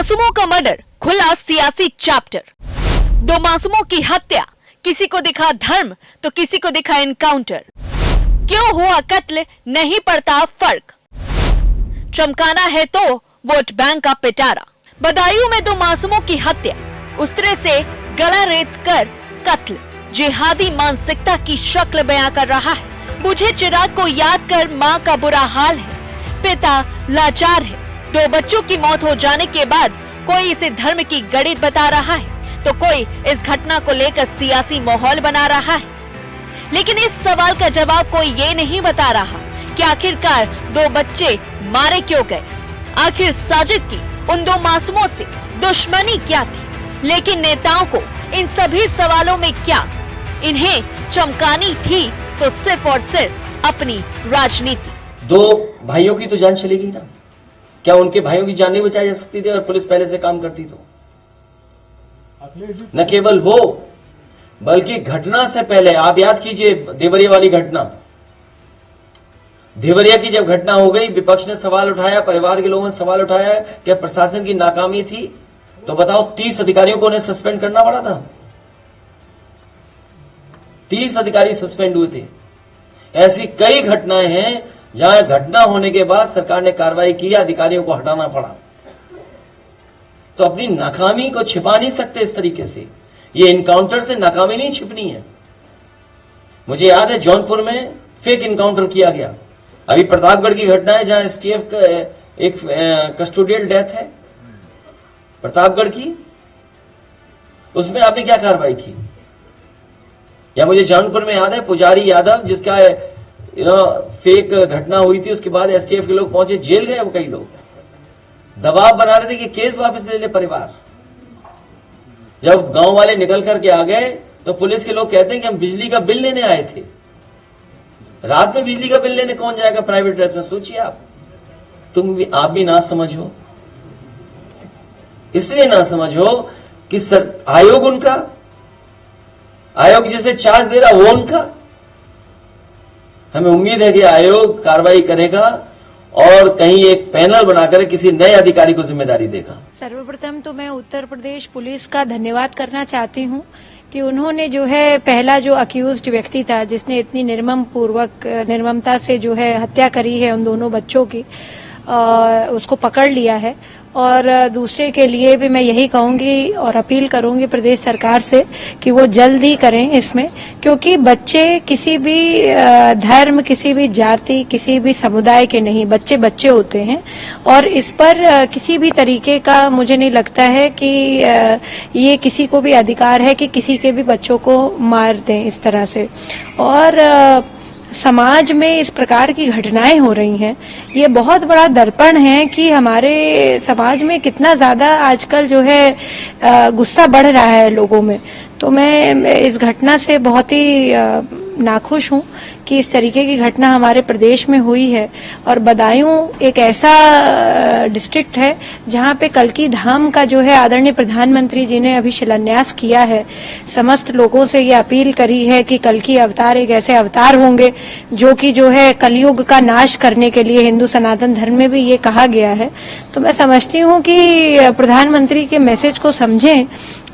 मासूमों का मर्डर, खुला सियासी चैप्टर। दो मासूमों की हत्या, किसी को दिखा धर्म तो किसी को दिखा एनकाउंटर। क्यों हुआ कत्ल, नहीं पड़ता फर्क। चमकाना है तो वोट बैंक का पिटारा। बदायूं में दो मासूमों की हत्या, उस तरह से गला रेत कर कत्ल जिहादी मानसिकता की शक्ल बयां कर रहा है। बुझे चिराग को याद कर मां का बुरा हाल है, पिता लाचार है। दो बच्चों की मौत हो जाने के बाद कोई इसे धर्म की गणित बता रहा है तो कोई इस घटना को लेकर सियासी माहौल बना रहा है। लेकिन इस सवाल का जवाब कोई ये नहीं बता रहा कि आखिरकार दो बच्चे मारे क्यों गए। आखिर साजिद की उन दो मासूमों से दुश्मनी क्या थी। लेकिन नेताओं को इन सभी सवालों में क्या, इन्हें चमकानी थी तो सिर्फ और सिर्फ अपनी राजनीति। दो भाइयों की तो जान चलेगी ना, क्या उनके भाइयों की जान नहीं बचाई जा सकती थी अगर पुलिस पहले से काम करती तो? न केवल वो, बल्कि घटना से पहले आप याद कीजिए देवरिया वाली घटना। देवरिया की जब घटना हो गई, विपक्ष ने सवाल उठाया, परिवार के लोगों ने सवाल उठाया कि प्रशासन की नाकामी थी। तो बताओ 30 अधिकारियों को उन्हें सस्पेंड करना पड़ा था। 30 अधिकारी सस्पेंड हुए थे। ऐसी कई घटनाएं हैं जहां घटना होने के बाद सरकार ने कार्रवाई की, अधिकारियों को हटाना पड़ा। तो अपनी नाकामी को छिपा नहीं सकते इस तरीके से। ये इनकाउंटर से नाकामी नहीं छिपनी है। मुझे याद है जौनपुर में फेक इनकाउंटर किया गया। अभी प्रतापगढ़ की घटना है जहां एसटीएफ का एक कस्टोडियल डेथ है प्रतापगढ़ की, उसमें आपने क्या कार्रवाई की? या मुझे जौनपुर में याद है पुजारी यादव जिसका फेक घटना हुई थी, उसके बाद एसटीएफ के लोग पहुंचे, जेल गए वो कई लोग। दबाव बना रहे थे कि केस वापस ले ले परिवार। जब गांव वाले निकल करके आ गए तो पुलिस के लोग कहते हैं कि हम बिजली का बिल लेने आए थे। रात में बिजली का बिल लेने कौन जाएगा प्राइवेट ड्रेस में? सोचिए आप आप भी ना समझो, इसलिए ना समझो कि आयोग उनका, आयोग जिसे चार्ज दे रहा वो उनका। हमें उम्मीद है कि आयोग कार्रवाई करेगा और कहीं एक पैनल बनाकर किसी नए अधिकारी को जिम्मेदारी देगा। सर्वप्रथम तो मैं उत्तर प्रदेश पुलिस का धन्यवाद करना चाहती हूं कि उन्होंने जो है पहला जो अक्यूज्ड व्यक्ति था जिसने इतनी निर्ममता से जो है हत्या करी है उन दोनों बच्चों की, उसको पकड़ लिया है। और दूसरे के लिए भी मैं यही कहूंगी और अपील करूंगी प्रदेश सरकार से कि वो जल्द ही करें इसमें, क्योंकि बच्चे किसी भी धर्म, किसी भी जाति, किसी भी समुदाय के नहीं, बच्चे बच्चे होते हैं। और इस पर किसी भी तरीके का मुझे नहीं लगता है कि ये किसी को भी अधिकार है कि किसी के भी बच्चों को मार दें इस तरह से। और समाज में इस प्रकार की घटनाएं हो रही हैं, ये बहुत बड़ा दर्पण है कि हमारे समाज में कितना ज्यादा आजकल जो है गुस्सा बढ़ रहा है लोगों में। तो मैं इस घटना से बहुत ही नाखुश हूं कि इस तरीके की घटना हमारे प्रदेश में हुई है। और बदायूं एक ऐसा डिस्ट्रिक्ट है जहां पे कल्की धाम का जो है आदरणीय प्रधानमंत्री जी ने अभी शिलान्यास किया है। समस्त लोगों से ये अपील करी है कि कल्की अवतार एक ऐसे अवतार होंगे जो कि जो है कलयुग का नाश करने के लिए, हिंदू सनातन धर्म में भी ये कहा गया है। तो मैं समझती हूँ कि प्रधानमंत्री के मैसेज को समझें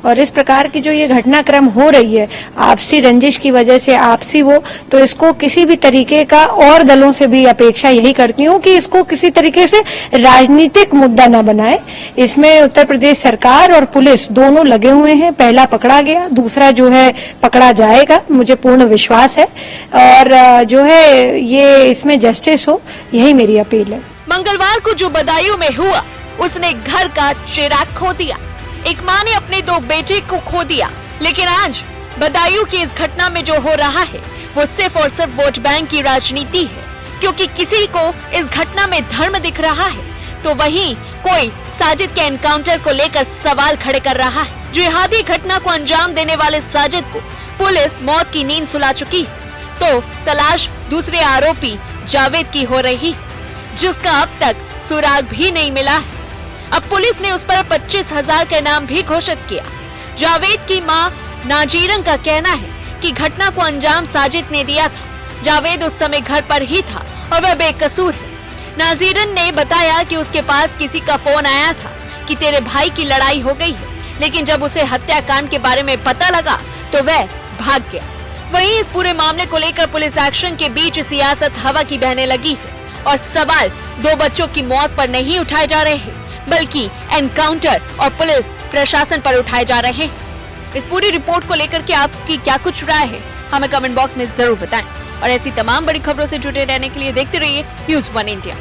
और इस प्रकार की जो ये घटनाक्रम हो रही है आपसी रंजिश की वजह से, आपसी वो, तो इसको किसी भी तरीके का, और दलों से भी अपेक्षा यही करती हूँ कि इसको किसी तरीके से राजनीतिक मुद्दा न बनाए। इसमें उत्तर प्रदेश सरकार और पुलिस दोनों लगे हुए हैं। पहला पकड़ा गया, दूसरा जो है पकड़ा जाएगा, मुझे पूर्ण विश्वास है। और जो है ये इसमें जस्टिस हो, यही मेरी अपील है। मंगलवार को जो बदायूं में हुआ, उसने घर का चिराग खो दिया। एक माँ ने अपने दो बेटे को खो दिया। लेकिन आज बदायूं की इस घटना में जो हो रहा है वो सिर्फ और सिर्फ वोट बैंक की राजनीति है, क्योंकि किसी को इस घटना में धर्म दिख रहा है तो वहीं कोई साजिद के एनकाउंटर को लेकर सवाल खड़े कर रहा है। जिहादी घटना को अंजाम देने वाले साजिद को पुलिस मौत की नींद सुला चुकी है, तो तलाश दूसरे आरोपी जावेद की हो रही, जिसका अब तक सुराग भी नहीं मिला है। अब पुलिस ने उस पर 25,000 का इनाम भी घोषित किया। जावेद की मां नाजीरन का कहना है कि घटना को अंजाम साजिद ने दिया था। जावेद उस समय घर पर ही था और वह बेकसूर है। नाजीरन ने बताया कि उसके पास किसी का फोन आया था कि तेरे भाई की लड़ाई हो गई है, लेकिन जब उसे हत्याकांड के बारे में पता लगा तो वह भाग गया। वहीं इस पूरे मामले को लेकर पुलिस एक्शन के बीच सियासत हवा की बहने लगी है और सवाल 2 बच्चों की मौत पर नहीं उठाए जा रहे हैं, बल्कि एनकाउंटर और पुलिस प्रशासन पर उठाए जा रहे हैं। इस पूरी रिपोर्ट को लेकर के आपकी क्या कुछ राय है, हमें कमेंट बॉक्स में जरूर बताएं और ऐसी तमाम बड़ी खबरों से जुड़े रहने के लिए देखते रहिए News 1 इंडिया।